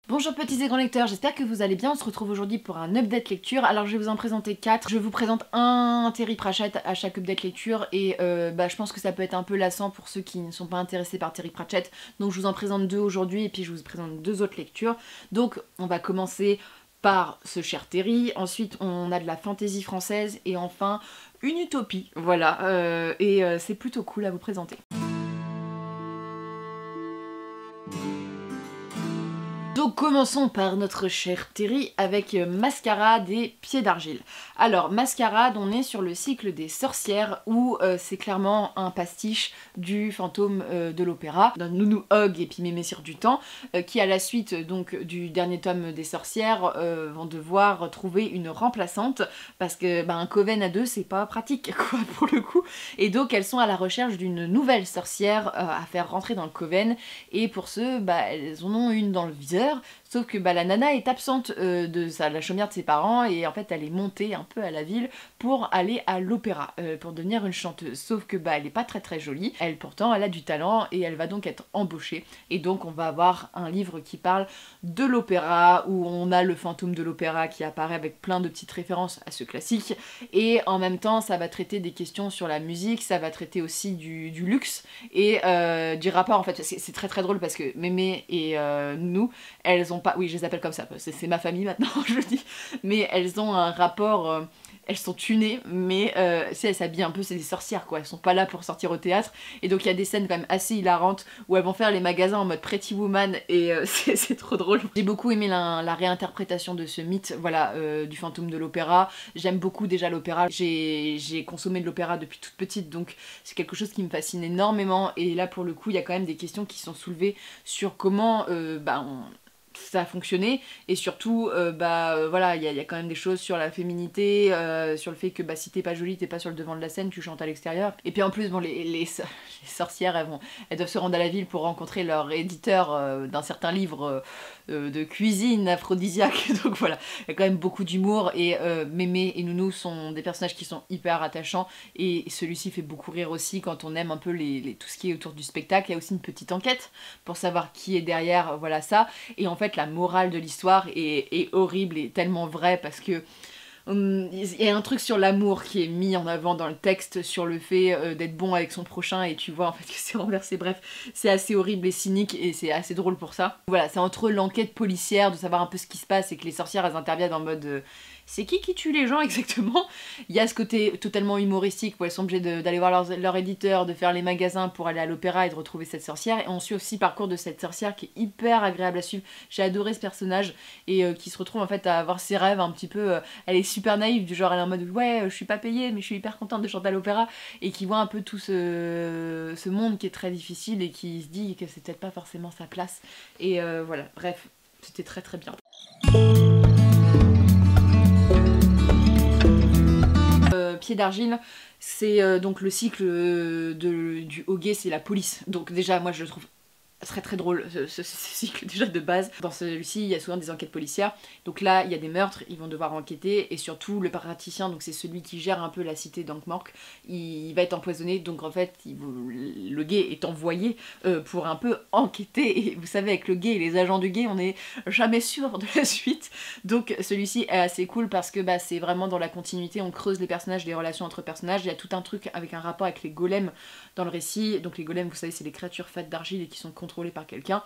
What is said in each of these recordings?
Bonjour petits et grands lecteurs, j'espère que vous allez bien. On se retrouve aujourd'hui pour un update lecture. Alors je vais vous en présenter 4. Je vous présente un Terry Pratchett à chaque update lecture et je pense que ça peut être un peu lassant pour ceux qui ne sont pas intéressés par Terry Pratchett. Donc je vous en présente 2 aujourd'hui et puis je vous présente 2 autres lectures. Donc on va commencer par ce cher Terry, ensuite on a de la fantaisie française et enfin une utopie. Voilà, c'est plutôt cool à vous présenter. Donc commençons par notre cher Terry avec Mascarade et Pieds d'Argile. Alors Mascarade, on est sur le cycle des sorcières où c'est clairement un pastiche du fantôme de l'opéra, d'un Nounou Hogg et puis Mémé-Sire du Temps, qui à la suite donc du dernier tome des sorcières vont devoir trouver une remplaçante parce que un coven à 2 c'est pas pratique quoi pour le coup, et donc elles sont à la recherche d'une nouvelle sorcière à faire rentrer dans le coven, et pour ce elles en ont une dans le viseur. Sauf que la nana est absente de la chaumière de ses parents et en fait elle est montée un peu à la ville pour aller à l'opéra, pour devenir une chanteuse. Sauf que elle est pas très jolie, pourtant elle a du talent et elle va donc être embauchée. Et donc on va avoir un livre qui parle de l'opéra, où on a le fantôme de l'opéra qui apparaît avec plein de petites références à ce classique. Et en même temps ça va traiter des questions sur la musique, ça va traiter aussi du luxe et du rapport en fait. C'est très drôle parce que Mémé et nous, elles ont pas, oui je les appelle comme ça, c'est ma famille maintenant je dis, mais elles ont un rapport, elles sont tunées, mais si elles s'habillent un peu, c'est des sorcières quoi, elles sont pas là pour sortir au théâtre, et donc il y a des scènes quand même assez hilarantes où elles vont faire les magasins en mode Pretty Woman, et c'est trop drôle. J'ai beaucoup aimé la réinterprétation de ce mythe, voilà, du fantôme de l'opéra. J'aime beaucoup déjà l'opéra, j'ai consommé de l'opéra depuis toute petite, donc c'est quelque chose qui me fascine énormément, et là pour le coup il y a quand même des questions qui sont soulevées sur comment ça a fonctionné, et surtout voilà, il y a quand même des choses sur la féminité, sur le fait que si t'es pas jolie, t'es pas sur le devant de la scène, tu chantes à l'extérieur. Et puis en plus les sorcières elles doivent se rendre à la ville pour rencontrer leur éditeur d'un certain livre de cuisine aphrodisiaque, donc voilà, il y a quand même beaucoup d'humour, et Mémé et Nounou sont des personnages qui sont hyper attachants, et celui-ci fait beaucoup rire aussi quand on aime un peu tout ce qui est autour du spectacle. Il y a aussi une petite enquête pour savoir qui est derrière, voilà ça, et en fait la morale de l'histoire est horrible et tellement vraie parce que il y a un truc sur l'amour qui est mis en avant dans le texte, sur le fait d'être bon avec son prochain, et tu vois en fait que c'est renversé. Bref, c'est assez horrible et cynique et c'est assez drôle pour ça. Voilà, c'est entre l'enquête policière, de savoir un peu ce qui se passe, et que les sorcières elles interviennent en mode c'est qui tue les gens exactement. Il y a ce côté totalement humoristique où elles sont obligées d'aller voir leur éditeur, de faire les magasins pour aller à l'opéra et de retrouver cette sorcière. Et on suit aussi le parcours de cette sorcière qui est hyper agréable à suivre. J'ai adoré ce personnage, et qui se retrouve en fait à avoir ses rêves un petit peu. Elle est super naïve, du genre elle est en mode ouais je suis pas payée mais je suis hyper contente de chanter à l'opéra, et qui voit un peu tout ce monde qui est très difficile et qui se dit que c'est peut-être pas forcément sa place. Et voilà, bref, c'était très bien. Pieds d'Argile, c'est donc le cycle du Hoguet, c'est la police. Donc déjà moi je le trouve très drôle ce cycle déjà de base. Dans celui-ci il y a souvent des enquêtes policières, donc là il y a des meurtres, ils vont devoir enquêter, et surtout le praticien, donc c'est celui qui gère un peu la cité d'Ankh-Morpork, il va être empoisonné, donc en fait le guet est envoyé pour un peu enquêter, et vous savez avec le guet et les agents du guet on n'est jamais sûr de la suite, donc celui-ci est assez cool parce que c'est vraiment dans la continuité, on creuse les personnages, les relations entre personnages. Il y a tout un truc avec un rapport avec les golems dans le récit, donc les golems vous savez c'est les créatures faites d'argile et qui sont contrôlé par quelqu'un.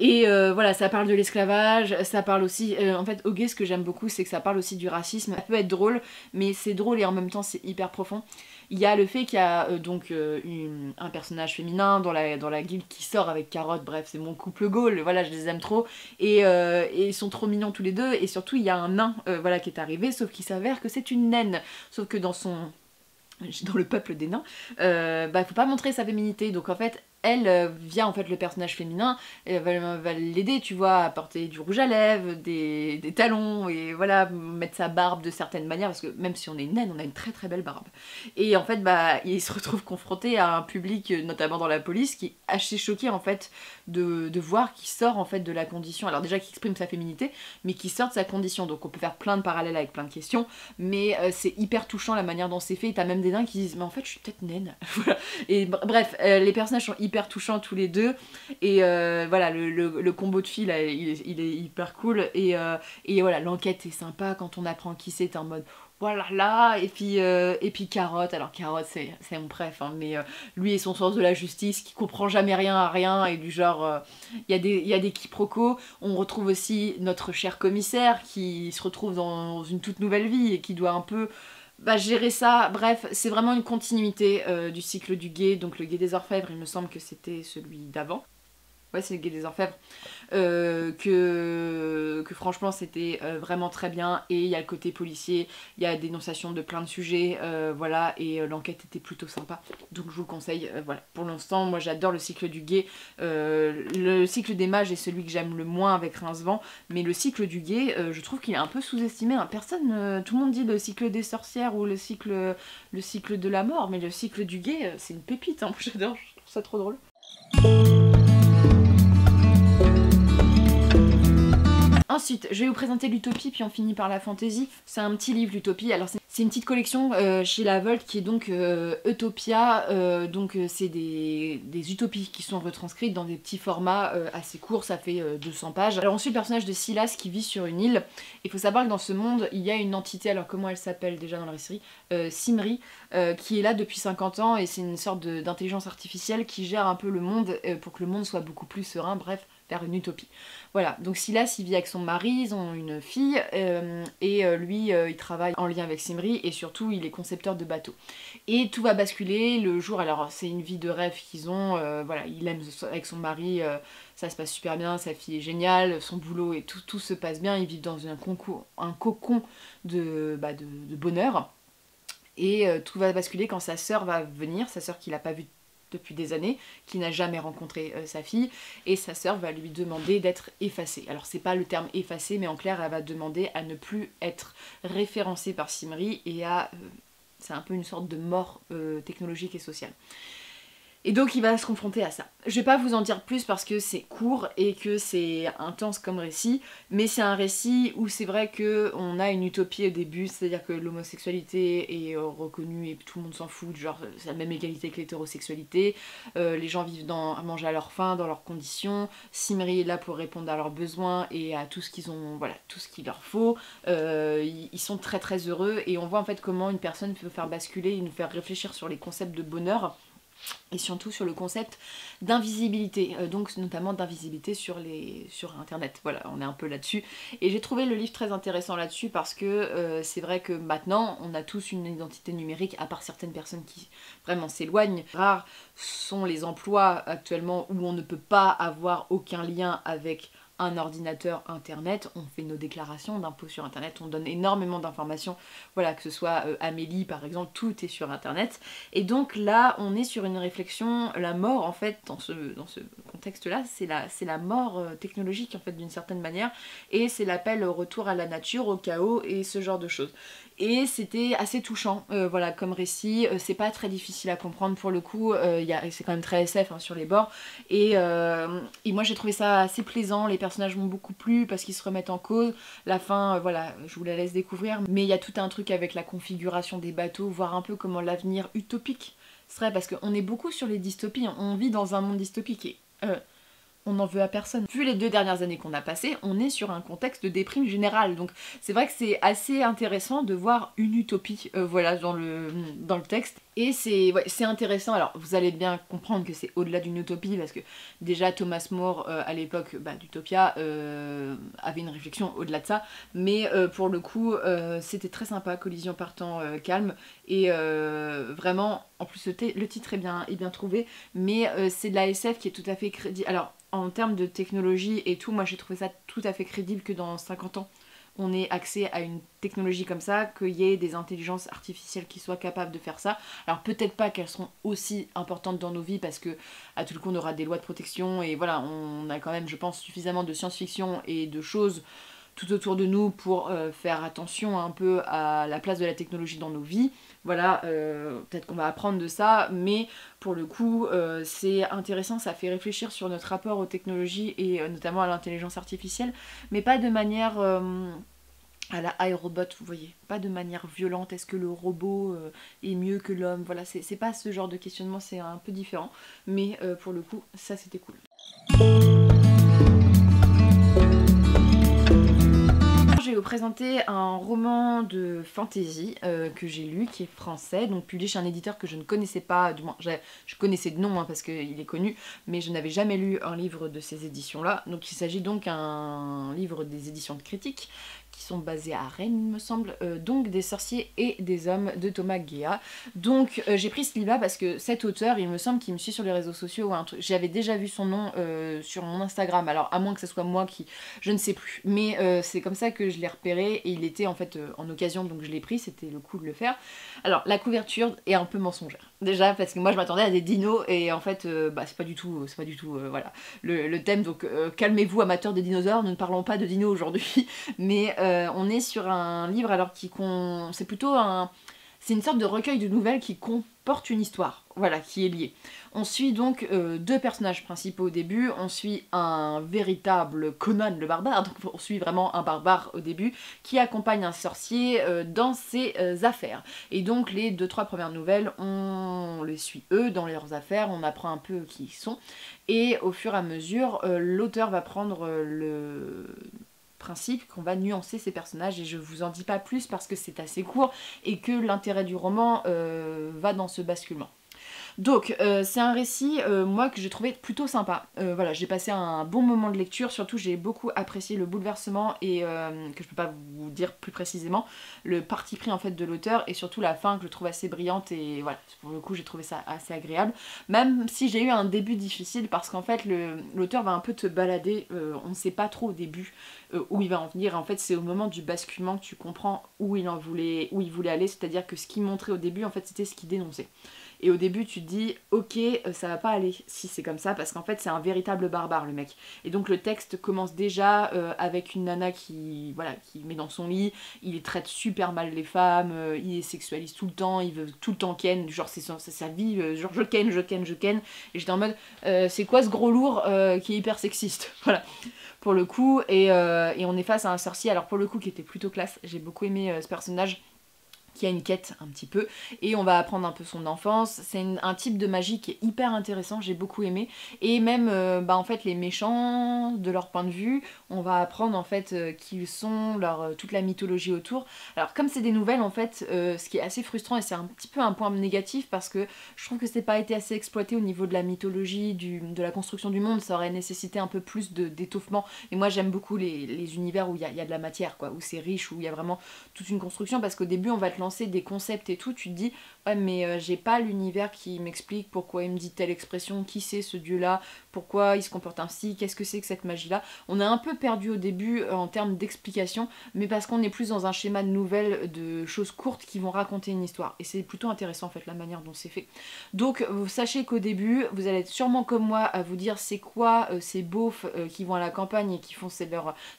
Et voilà, ça parle de l'esclavage, ça parle aussi... en fait, Hoguet, ce que j'aime beaucoup, c'est que ça parle aussi du racisme. Ça peut être drôle, mais c'est drôle et en même temps c'est hyper profond. Il y a le fait qu'il y a donc un personnage féminin dans la guilde qui sort avec Carotte, bref, c'est mon couple Gaule, voilà, je les aime trop. Et ils sont trop mignons tous les deux, et surtout il y a un nain voilà, qui est arrivé, sauf qu'il s'avère que c'est une naine. Sauf que dans le peuple des nains, faut pas montrer sa féminité, donc en fait elle vient en fait le personnage féminin, elle va l'aider, tu vois, à porter du rouge à lèvres, des talons, et voilà, mettre sa barbe de certaines manières, parce que même si on est une naine, on a une très belle barbe. Et en fait, il se retrouve confronté à un public, notamment dans la police, qui est assez choqué en fait de voir qu'il sort en fait de la condition, alors déjà qu'il exprime sa féminité, mais qu'il sort de sa condition. Donc on peut faire plein de parallèles avec plein de questions, mais c'est hyper touchant la manière dont c'est fait, et t'as même des nains qui disent mais en fait je suis peut-être naine. Voilà. Et bref, les personnages sont hyper hyper touchants tous les deux. Et voilà, le combo de filles là, il est hyper cool. Et voilà, l'enquête est sympa quand on apprend qui c'est, en mode voilà là. Et puis Carotte, alors Carotte c'est mon préf, hein, mais lui et son sens de la justice qui comprend jamais rien à rien, et du genre il y a des quiproquos. On retrouve aussi notre cher commissaire qui se retrouve dans une toute nouvelle vie et qui doit un peu gérer ça. Bref, c'est vraiment une continuité du cycle du guet, donc le guet des orfèvres, il me semble que c'était celui d'avant. Ouais, c'est le Guet des Orfèvres, que franchement c'était vraiment très bien. Et il y a le côté policier, il y a dénonciation de plein de sujets, voilà, et l'enquête était plutôt sympa, donc je vous le conseille. Voilà, pour l'instant moi j'adore le cycle du Guet. Le cycle des mages est celui que j'aime le moins avec Rincevent, mais le cycle du Guet, je trouve qu'il est un peu sous-estimé, hein. Personne, tout le monde dit le cycle des sorcières ou le cycle de la mort, mais le cycle du Guet, c'est une pépite, hein. Moi j'adore, je trouve ça trop drôle. Ensuite, je vais vous présenter l'Utopie, puis on finit par la fantaisie. C'est un petit livre, l'Utopie. Alors, c'est une petite collection chez La Volte qui est donc Utopia. Donc, c'est des utopies qui sont retranscrites dans des petits formats assez courts. Ça fait 200 pages. Alors, on suit le personnage de Silas qui vit sur une île. Il faut savoir que dans ce monde, il y a une entité. Alors, comment elle s'appelle déjà dans la série Simri, qui est là depuis 50 ans. Et c'est une sorte d'intelligence artificielle qui gère un peu le monde pour que le monde soit beaucoup plus serein. Bref, vers une utopie. Voilà, donc Silas il vit avec son mari, ils ont une fille, et lui il travaille en lien avec Simri, et surtout il est concepteur de bateaux. Et tout va basculer le jour, alors c'est une vie de rêve qu'ils ont, voilà, il aime avec son mari, ça se passe super bien, sa fille est géniale, son boulot et tout se passe bien, ils vivent dans un cocon de bonheur. Et tout va basculer quand sa sœur va venir, sa sœur qu'il n'a pas vue depuis des années, qui n'a jamais rencontré sa fille, et sa sœur va lui demander d'être effacée. Alors c'est pas le terme effacée, mais en clair elle va demander à ne plus être référencée par Simri et à... c'est un peu une sorte de mort technologique et sociale. Et donc il va se confronter à ça. Je vais pas vous en dire plus parce que c'est court et que c'est intense comme récit, mais c'est un récit où c'est vrai qu'on a une utopie au début, c'est-à-dire que l'homosexualité est reconnue et tout le monde s'en fout, genre c'est la même égalité que l'hétérosexualité, les gens vivent à manger à leur faim, dans leurs conditions, Simri est là pour répondre à leurs besoins et à tout ce qu'ils ont, voilà, tout ce qu'il leur faut, ils sont très très heureux, et on voit en fait comment une personne peut faire basculer et nous faire réfléchir sur les concepts de bonheur, et surtout sur le concept d'invisibilité, donc notamment d'invisibilité sur internet. Voilà, on est un peu là-dessus. Et j'ai trouvé le livre très intéressant là-dessus parce que c'est vrai que maintenant on a tous une identité numérique, à part certaines personnes qui vraiment s'éloignent. Rares sont les emplois actuellement où on ne peut pas avoir aucun lien avec un ordinateur internet, on fait nos déclarations d'impôts sur internet, on donne énormément d'informations, voilà, que ce soit Amélie par exemple, tout est sur internet. Et donc là on est sur une réflexion, la mort en fait dans ce contexte là, c'est la mort technologique en fait d'une certaine manière, et c'est l'appel au retour à la nature, au chaos et ce genre de choses. Et c'était assez touchant, voilà, comme récit, c'est pas très difficile à comprendre pour le coup, c'est quand même très SF hein, sur les bords, et moi j'ai trouvé ça assez plaisant, les personnages m'ont beaucoup plu parce qu'ils se remettent en cause, la fin, voilà, je vous la laisse découvrir, mais il y a tout un truc avec la configuration des bateaux, voir un peu comment l'avenir utopique serait, parce qu'on est beaucoup sur les dystopies, on vit dans un monde dystopique et... on n'en veut à personne. Vu les 2 dernières années qu'on a passées, on est sur un contexte de déprime générale. Donc c'est vrai que c'est assez intéressant de voir une utopie voilà, dans le texte. Et c'est intéressant. Alors vous allez bien comprendre que c'est au-delà d'une utopie, parce que déjà Thomas More à l'époque d'Utopia avait une réflexion au-delà de ça. Mais pour le coup c'était très sympa, collision partant calme. Et vraiment, en plus le titre est bien trouvé, mais c'est de la SF qui est tout à fait crédible. Alors en termes de technologie et tout, moi j'ai trouvé ça tout à fait crédible que dans 50 ans on ait accès à une technologie comme ça, qu'il y ait des intelligences artificielles qui soient capables de faire ça. Alors peut-être pas qu'elles seront aussi importantes dans nos vies, parce que à tout le coup on aura des lois de protection, et voilà, on a quand même je pense suffisamment de science-fiction et de choses tout autour de nous pour faire attention un peu à la place de la technologie dans nos vies. Voilà, peut-être qu'on va apprendre de ça, mais pour le coup c'est intéressant, ça fait réfléchir sur notre rapport aux technologies et notamment à l'intelligence artificielle, mais pas de manière à la iRobot, vous voyez, pas de manière violente, est-ce que le robot est mieux que l'homme, voilà, c'est pas ce genre de questionnement, c'est un peu différent, mais pour le coup, ça c'était cool. Je vais vous présenter un roman de fantasy que j'ai lu, qui est français, donc publié chez un éditeur que je ne connaissais pas, du moins je connaissais de nom parce qu'il est connu, mais je n'avais jamais lu un livre de ces éditions-là. Donc il s'agit donc d'un livre des éditions de Critique, qui sont basées à Rennes, il me semble, donc des sorciers et des hommes de Thomas Guéa. Donc j'ai pris ce livre-là parce que cet auteur, il me semble qu'il me suit sur les réseaux sociaux ou un truc. J'avais déjà vu son nom sur mon Instagram, alors à moins que ce soit moi qui... je ne sais plus. Mais c'est comme ça que je l'ai repéré et il était en fait en occasion, donc je l'ai pris, c'était le coup de le faire. Alors la couverture est un peu mensongère. Déjà parce que moi je m'attendais à des dinos et en fait c'est pas du tout voilà, le thème, donc calmez-vous amateurs des dinosaures, nous ne parlons pas de dinos aujourd'hui. Mais on est sur un livre alors c'est plutôt c'est une sorte de recueil de nouvelles qui comporte une histoire, voilà, qui est liée. On suit donc deux personnages principaux au début, on suit un véritable Conan le barbare, donc on suit vraiment un barbare au début, qui accompagne un sorcier dans ses affaires. Et donc les 2-3 premières nouvelles, on les suit eux dans leurs affaires, on apprend un peu qui ils sont, et au fur et à mesure, l'auteur va prendre le principe qu'on va nuancer ces personnages, et je vous en dis pas plus parce que c'est assez court et que l'intérêt du roman va dans ce basculement. Donc c'est un récit moi que j'ai trouvé plutôt sympa. Voilà, j'ai passé un bon moment de lecture, surtout j'ai beaucoup apprécié le bouleversement et que je peux pas vous dire plus précisément, le parti pris en fait de l'auteur et surtout la fin que je trouve assez brillante, et voilà, pour le coup j'ai trouvé ça assez agréable. Même si j'ai eu un début difficile parce qu'en fait l'auteur va un peu te balader, on ne sait pas trop au début où il va en venir. En fait c'est au moment du basculement que tu comprends où il voulait aller, c'est-à-dire que ce qu'il montrait au début en fait c'était ce qu'il dénonçait. Et au début tu te dis ok ça va pas aller si c'est comme ça, parce qu'en fait c'est un véritable barbare le mec. Et donc le texte commence déjà avec une nana qui met dans son lit, il traite super mal les femmes, il les sexualise tout le temps, il veut tout le temps ken, genre c'est sa vie, genre je ken. Et j'étais en mode c'est quoi ce gros lourd qui est hyper sexiste, voilà, pour le coup. Et on est face à un sorcier, alors pour le coup qui était plutôt classe, j'ai beaucoup aimé ce personnage qui a une quête un petit peu, et on va apprendre un peu son enfance. C'est un type de magie qui est hyper intéressant, j'ai beaucoup aimé, et même en fait les méchants, de leur point de vue, on va apprendre en fait qu'ils sont, toute la mythologie autour. Alors comme c'est des nouvelles en fait, ce qui est assez frustrant, et c'est un petit peu un point négatif parce que je trouve que c'est pas été assez exploité au niveau de la mythologie, de la construction du monde, ça aurait nécessité un peu plus d'étoffement, et moi j'aime beaucoup les univers où il y a de la matière, quoi, où c'est riche, où il y a vraiment toute une construction, parce qu'au début on va te lancer des concepts et tout, tu te dis ouais mais j'ai pas l'univers qui m'explique pourquoi il me dit telle expression, qui c'est ce dieu là, pourquoi il se comporte ainsi, qu'est-ce que c'est que cette magie là. On est un peu perdu au début en termes d'explication, mais parce qu'on est plus dans un schéma de nouvelles, de choses courtes qui vont raconter une histoire, et c'est plutôt intéressant en fait la manière dont c'est fait. Donc vous sachez qu'au début vous allez être sûrement comme moi à vous dire c'est quoi ces beaufs qui vont à la campagne et qui font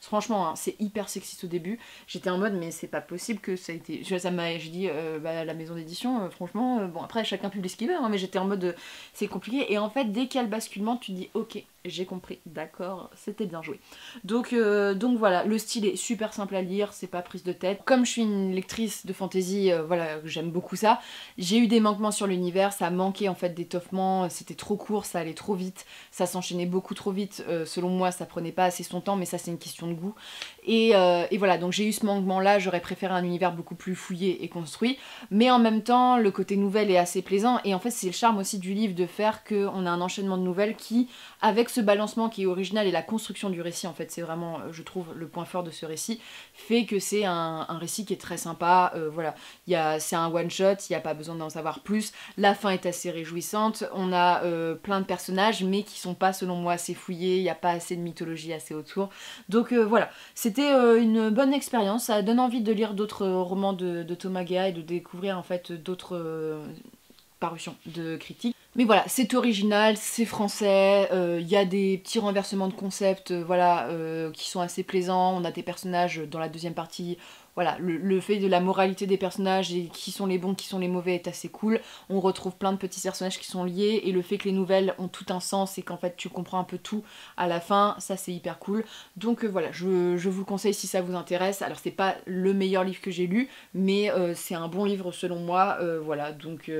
franchement hein, c'est hyper sexiste au début. J'étais en mode mais c'est pas possible que ça a été... J'ai dit la maison d'édition franchement bon après chacun publie ce qu'il veut hein, mais j'étais en mode c'est compliqué, et en fait dès qu'il y a le basculement tu te dis ok j'ai compris, d'accord, c'était bien joué. Donc voilà, le style est super simple à lire, c'est pas prise de tête. Comme je suis une lectrice de fantasy, voilà, j'aime beaucoup ça. J'ai eu des manquements sur l'univers, ça manquait en fait d'étoffement, c'était trop court, ça allait trop vite, ça s'enchaînait beaucoup trop vite, selon moi ça prenait pas assez son temps, mais ça c'est une question de goût. Et voilà, donc j'ai eu ce manquement là, j'aurais préféré un univers beaucoup plus fouillé et construit, mais en même temps le côté nouvelle est assez plaisant, et en fait c'est le charme aussi du livre de faire qu'on a un enchaînement de nouvelles qui, avec ce balancement qui est original et la construction du récit, en fait c'est vraiment je trouve le point fort de ce récit, fait que c'est un récit qui est très sympa. Voilà, c'est un one shot, il n'y a pas besoin d'en savoir plus, la fin est assez réjouissante, on a plein de personnages mais qui sont pas selon moi assez fouillés, il n'y a pas assez de mythologie assez autour, donc voilà, c'était une bonne expérience, ça donne envie de lire d'autres romans de Thomas Guéa et de découvrir en fait d'autres parutions de critiques. Mais voilà, c'est original, c'est français, il y a des petits renversements de concept, voilà, qui sont assez plaisants. On a des personnages dans la deuxième partie, voilà, le fait de la moralité des personnages et qui sont les bons, qui sont les mauvais est assez cool. On retrouve plein de petits personnages qui sont liés, et le fait que les nouvelles ont tout un sens et qu'en fait tu comprends un peu tout à la fin, ça c'est hyper cool. Donc voilà, je vous le conseille si ça vous intéresse. Alors c'est pas le meilleur livre que j'ai lu, mais c'est un bon livre selon moi, voilà, donc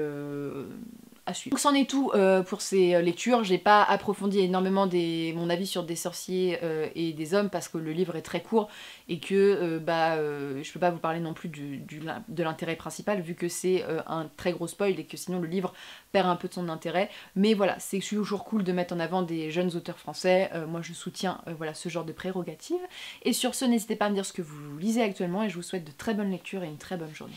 à suivre. Donc c'en est tout pour ces lectures. J'ai pas approfondi énormément mon avis sur des sorciers et des hommes parce que le livre est très court et que je peux pas vous parler non plus de l'intérêt principal vu que c'est un très gros spoil et que sinon le livre perd un peu de son intérêt. Mais voilà, c'est toujours cool de mettre en avant des jeunes auteurs français. Moi je soutiens voilà, ce genre de prérogatives. Et sur ce, n'hésitez pas à me dire ce que vous lisez actuellement et je vous souhaite de très bonnes lectures et une très bonne journée.